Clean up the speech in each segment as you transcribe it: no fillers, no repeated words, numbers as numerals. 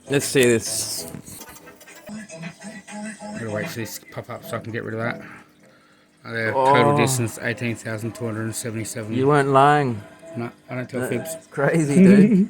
Let's see this. Gotta wait for this to pop up so I can get rid of that. The Oh. total distance 18,277. You weren't lying. No, I don't tell fibs. Crazy, dude.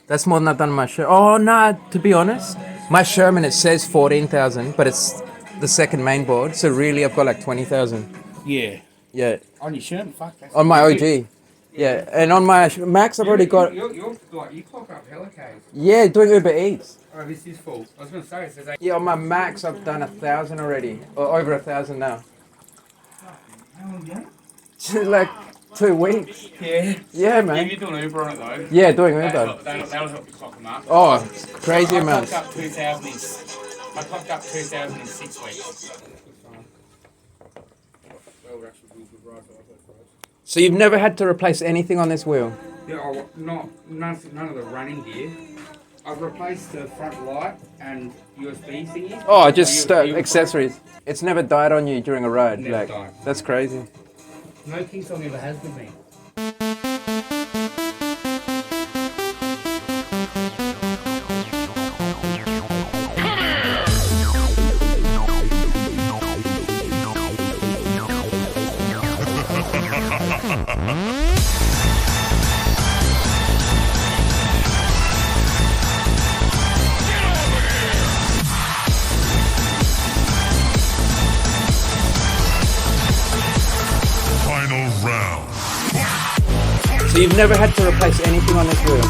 That's more than I've done in my show. Oh, nah, to be honest, my Sherman, it says 14,000, but it's the second main board, so really I've got like 20,000. Yeah. Yeah. On your Sherman, fuck that. On my OG. Yeah, and on my Max, I've already got... You're like, you clock up hella Ks. Yeah, doing Uber Eats. Oh, this is full. I was going to say, it says 8. Yeah, on my Max, I've done 1,000 already, or over 1,000 now. How long you Like 2 weeks. Yeah. Yeah, man. You're doing Uber on it though. Yeah, doing Uber. That'll help you clock them up. Oh, crazy amounts. I clocked up 2,000 in 6 weeks. So you've never had to replace anything on this wheel? Yeah, none of the running gear. I've replaced the front light and USB thingy. Oh, just accessories. It's never died on you during a ride. Never died. That's crazy. No King song ever has with me. So you've never had to replace anything on this wheel?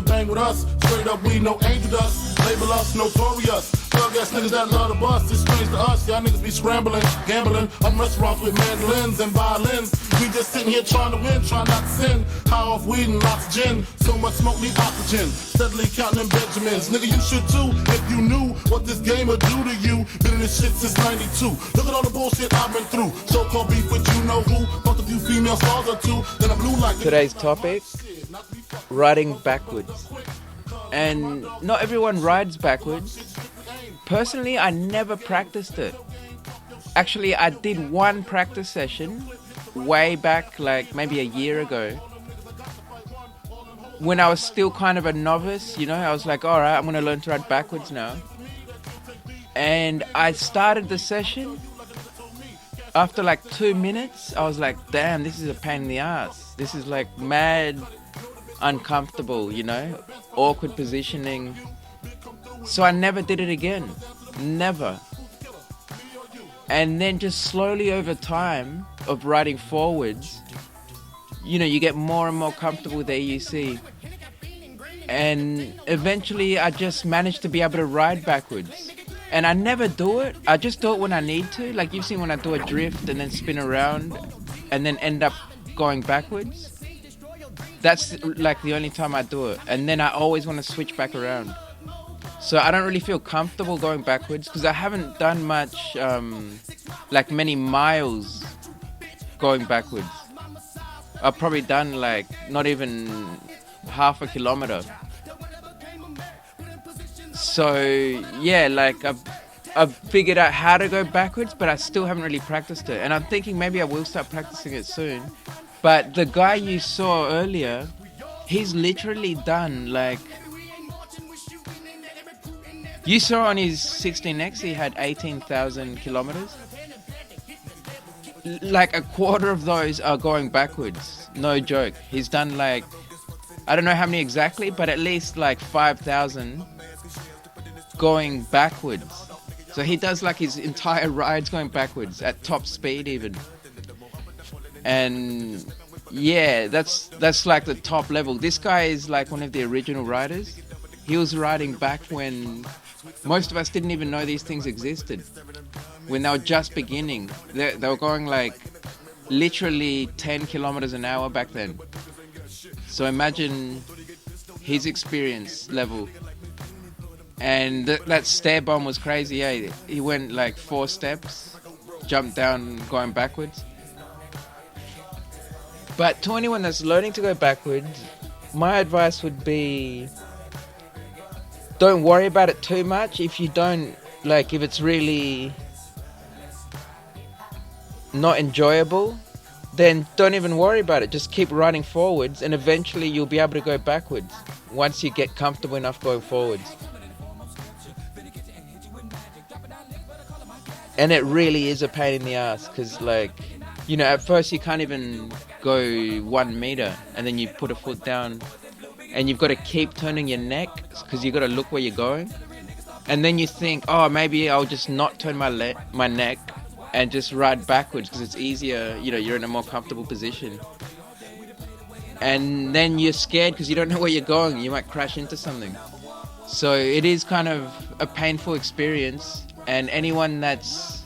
Bang with us, straight up we no angel dust, label us notorious, thug ass niggas that love to bust, it's strange to us, y'all niggas be scrambling, gambling, I'm restaurants with mandolins and violins, we just sitting here trying to win, trying not to sin, high off weed and lots of gin, so much smoke need oxygen, steadily counting them Benjamins, nigga you should too, if you knew what this game would do to you, been in this shit since 92, look at all the bullshit I've been through, so-called beef with you know who, fucked a few female stars or two, then I'm blue like Today's topic, riding backwards. And not everyone rides backwards. Personally, I never practiced it. Actually, I did one practice session way back, like maybe a year ago, when I was still kind of a novice, you know. I was like, all right, I'm going to learn to ride backwards now. And I started the session. After like 2 minutes, I was like, damn, this is a pain in the ass. This is like mad uncomfortable, you know, awkward positioning. So I never did it again. Never. And then just slowly over time of riding forwards, you know, you get more and more comfortable with the EUC. And eventually I just managed to be able to ride backwards. And I never do it. I just do it when I need to. Like you've seen when I do a drift and then spin around and then end up going backwards. That's like the only time I do it. And then I always want to switch back around. So I don't really feel comfortable going backwards because I haven't done much, like many miles going backwards. I've probably done like not even half a kilometer. So yeah, like I've figured out how to go backwards, but I still haven't really practiced it. And I'm thinking maybe I will start practicing it soon. But the guy you saw earlier, he's literally done like, you saw on his 16X he had 18,000 kilometers. Like a quarter of those are going backwards. No joke. He's done like, I don't know how many exactly, but at least like 5,000 going backwards. So he does like his entire rides going backwards at top speed even. And yeah, that's like the top level. This guy is like one of the original riders. He was riding back when most of us didn't even know these things existed. When they were just beginning, they were going like literally 10 kilometers an hour back then. So imagine his experience level. And that stair bomb was crazy. Yeah, he went like 4 steps, jumped down going backwards. But to anyone that's learning to go backwards, my advice would be, don't worry about it too much. If you don't, like, if it's really not enjoyable, then don't even worry about it. Just keep riding forwards, and eventually you'll be able to go backwards once you get comfortable enough going forwards. And it really is a pain in the ass, because like, you know, at first you can't even go 1 meter, and then you put a foot down and you've got to keep turning your neck because you've got to look where you're going. And then you think, oh, maybe I'll just not turn my neck and just ride backwards because it's easier, you know, you're in a more comfortable position. And then you're scared because you don't know where you're going. You might crash into something. So it is kind of a painful experience. And anyone that's,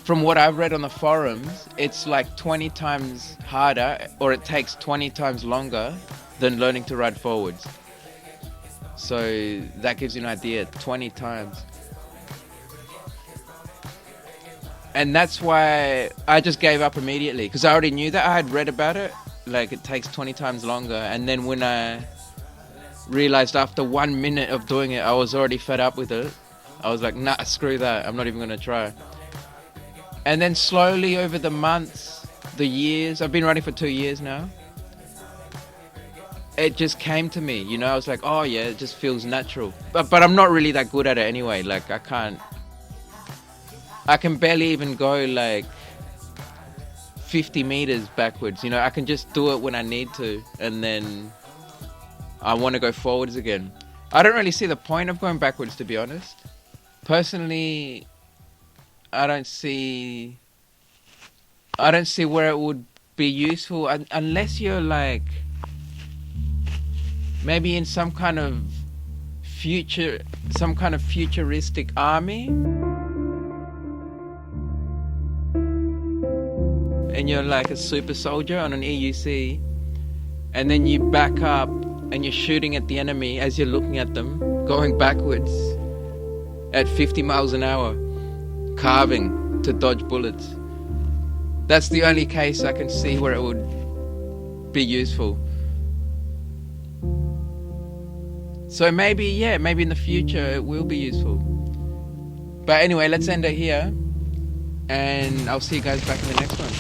from what I've read on the forums, it's like 20 times harder, or it takes 20 times longer than learning to ride forwards. So that gives you an idea, 20 times. And that's why I just gave up immediately, because I already knew that. I had read about it, like it takes 20 times longer. And then when I realized after 1 minute of doing it, I was already fed up with it. I was like, nah, screw that. I'm not even going to try. And then slowly over the months, the years, I've been riding for 2 years now. It just came to me, you know, I was like, oh yeah, it just feels natural. But I'm not really that good at it anyway. Like I can barely even go like 50 meters backwards. You know, I can just do it when I need to. And then I want to go forwards again. I don't really see the point of going backwards, to be honest. Personally, I don't see where it would be useful unless you're like maybe in some kind of futuristic army, and you're like a super soldier on an EUC, and then you back up and you're shooting at the enemy as you're looking at them, going backwards at 50 miles an hour, carving to dodge bullets. That's the only case I can see where it would be useful. So maybe in the future it will be useful. But anyway, let's end it here, and I'll see you guys back in the next one.